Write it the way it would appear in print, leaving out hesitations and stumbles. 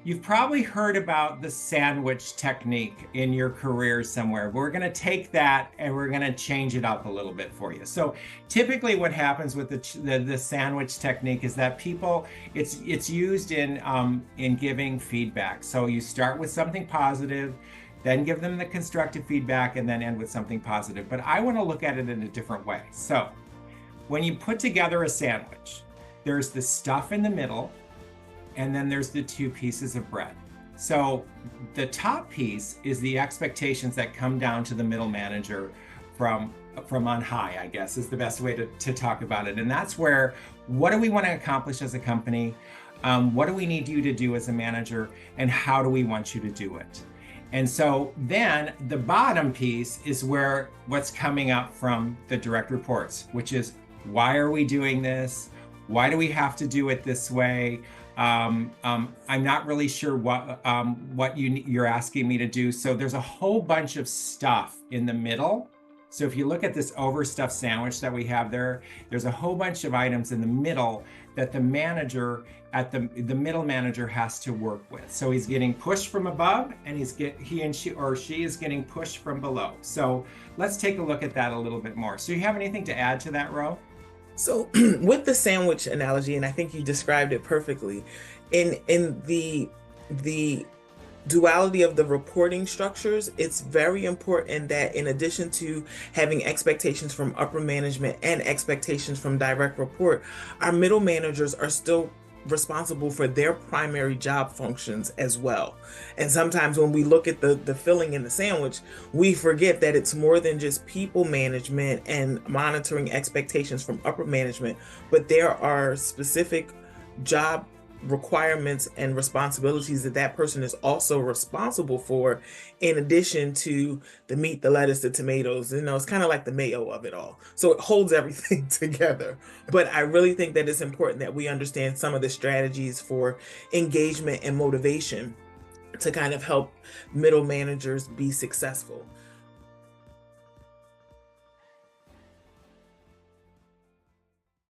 You've probably heard about the sandwich technique in your career somewhere. We're going to take that and we're going to change it up a little bit for you. So typically what happens with the sandwich technique is that people, it's used in giving feedback. So you start with something positive, then give them the constructive feedback, and then end with something positive. But I want to look at it in a different way. So when you put together a sandwich, there's the stuff in the middle, and then there's the two pieces of bread. So the top piece is the expectations that come down to the middle manager from on high, I guess is the best way to talk about it. And that's where, what do we want to accomplish as a company? What do we need you to do as a manager? And how do we want you to do it? And so then the bottom piece is where what's coming up from the direct reports, which is, why are we doing this? Why do we have to do it this way? I'm not really sure what you're asking me to do. So there's a whole bunch of stuff in the middle. So if you look at this overstuffed sandwich that we have there, there's a whole bunch of items in the middle that the manager the middle manager has to work with. So he's getting pushed from above, and he and she is getting pushed from below. So let's take a look at that a little bit more. So you have anything to add to that, Ro? So with the sandwich analogy, and I think you described it perfectly, in the duality of the reporting structures, it's very important that in addition to having expectations from upper management and expectations from direct report, our middle managers are still responsible for their primary job functions as well. And sometimes when we look at the filling in the sandwich, we forget that it's more than just people management and monitoring expectations from upper management, but there are specific job requirements and responsibilities that that person is also responsible for, in addition to the meat, the lettuce, the tomatoes. It's kind of like the mayo of it all. So it holds everything together. But I really think that it's important that we understand some of the strategies for engagement and motivation to kind of help middle managers be successful.